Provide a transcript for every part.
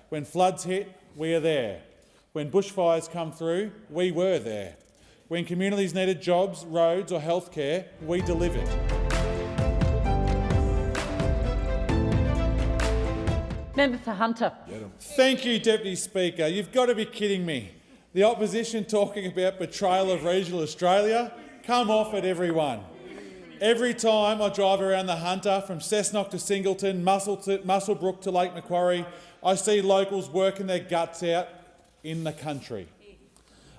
When floods hit, we are there. When bushfires come through, we were there. When communities needed jobs, roads or healthcare, we delivered. Member for Hunter. Thank you, Deputy Speaker. You've got to be kidding me. The opposition talking about betrayal of regional Australia? Come off it, everyone. Every time I drive around the Hunter, from Cessnock to Singleton, Muswellbrook to Lake Macquarie, I see locals working their guts out in the country.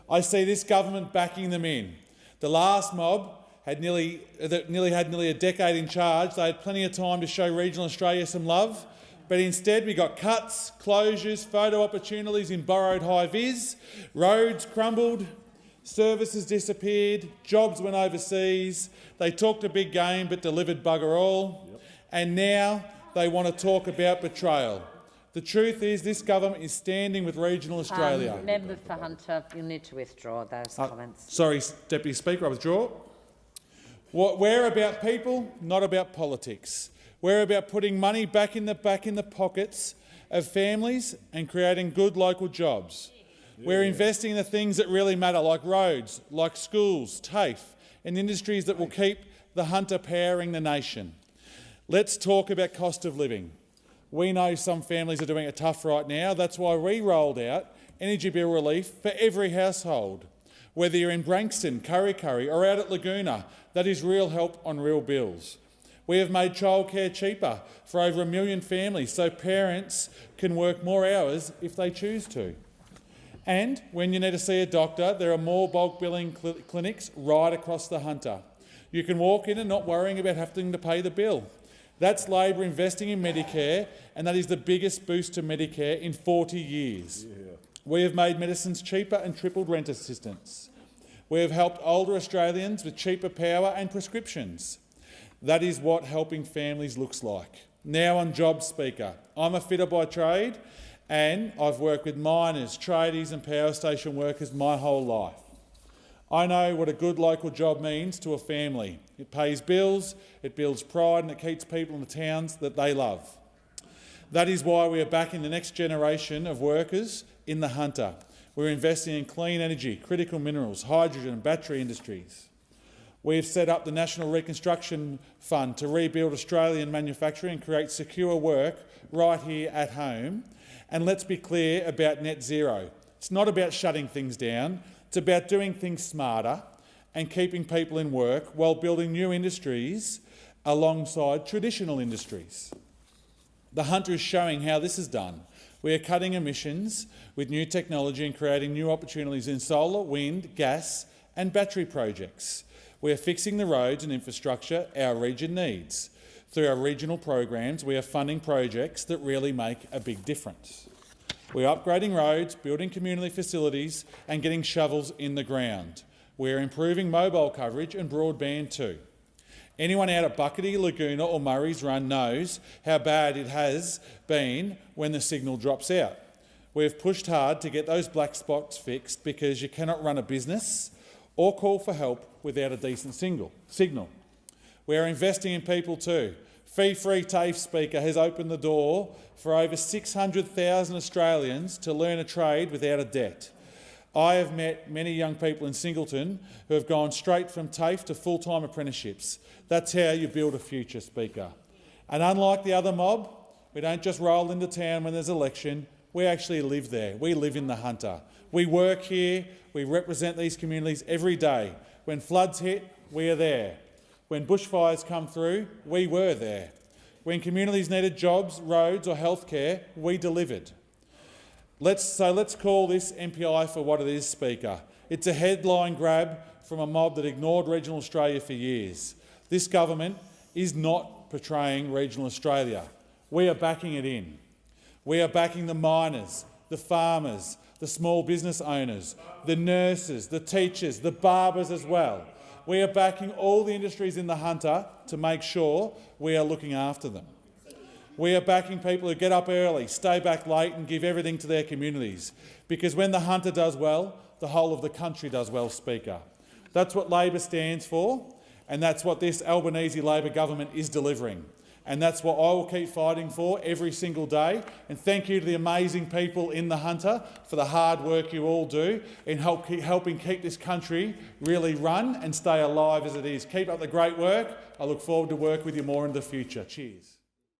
I see this government backing them in. The last mob had nearly a decade in charge. They had plenty of time to show regional Australia some love, but instead we got cuts, closures, photo opportunities in borrowed high-vis, roads crumbled, services disappeared, jobs went overseas, they talked a big game but delivered bugger all, and now they want to talk about betrayal. The truth is this government is standing with regional Australia. Member for Hunter, you'll need to withdraw those comments. Sorry, Deputy Speaker, I withdraw. We're about people, not about politics. We're about putting money back in the pockets of families and creating good local jobs. We're investing in the things that really matter, like roads, like schools, TAFE, and industries that will keep the Hunter powering the nation. Let's talk about cost of living. We know some families are doing it tough right now. That's why we rolled out energy bill relief for every household. Whether you're in Branxton, Kurri or out at Laguna, that is real help on real bills. We have made childcare cheaper for over 1 million families so parents can work more hours if they choose to. And when you need to see a doctor, there are more bulk billing clinics right across the Hunter. You can walk in and not worrying about having to pay the bill. That's Labor investing in Medicare, and that is the biggest boost to Medicare in 40 years. We have made medicines cheaper and tripled rent assistance. We have helped older Australians with cheaper power and prescriptions. That is what helping families looks like. Now on jobs, Speaker. I'm a fitter by trade, and I've worked with miners, tradies and power station workers my whole life. I know what a good local job means to a family. It pays bills, it builds pride and it keeps people in the towns that they love. That is why we are backing the next generation of workers in the Hunter. We're investing in clean energy, critical minerals, hydrogen and battery industries. We have set up the National Reconstruction Fund to rebuild Australian manufacturing and create secure work right here at home. And let's be clear about net zero. It's not about shutting things down. It's about doing things smarter and keeping people in work while building new industries alongside traditional industries. The Hunter is showing how this is done. We are cutting emissions with new technology and creating new opportunities in solar, wind, gas and battery projects. We are fixing the roads and infrastructure our region needs. Through our regional programs, we are funding projects that really make a big difference. We are upgrading roads, building community facilities and getting shovels in the ground. We are improving mobile coverage and broadband too. Anyone out at Buckety, Laguna or Murray's Run knows how bad it has been when the signal drops out. We have pushed hard to get those black spots fixed because you cannot run a business or call for help without a decent signal. We are investing in people too. Fee-free TAFE, Speaker, has opened the door for over 600,000 Australians to learn a trade without a debt. I have met many young people in Singleton who have gone straight from TAFE to full-time apprenticeships. That's how you build a future, Speaker. And unlike the other mob, we don't just roll into town when there's an election, we actually live there. We live in the Hunter. We work here, we represent these communities every day. When floods hit, we are there. When bushfires come through, we were there. When communities needed jobs, roads or healthcare, we delivered. Let's call this MPI for what it is, Speaker. It's a headline grab from a mob that ignored regional Australia for years. This government is not portraying regional Australia. We are backing it in. We are backing the miners, the farmers, the small business owners, the nurses, the teachers, the barbers as well. We are backing all the industries in the Hunter to make sure we are looking after them. We are backing people who get up early, stay back late and give everything to their communities. Because when the Hunter does well, the whole of the country does well, Speaker. That's what Labor stands for, and that's what this Albanese Labor government is delivering. and that's what I will keep fighting for every single day. And thank you to the amazing people in the Hunter for the hard work you all do in helping keep this country really run and stay alive as it is. Keep up the great work. I look forward to work with you more in the future. Cheers.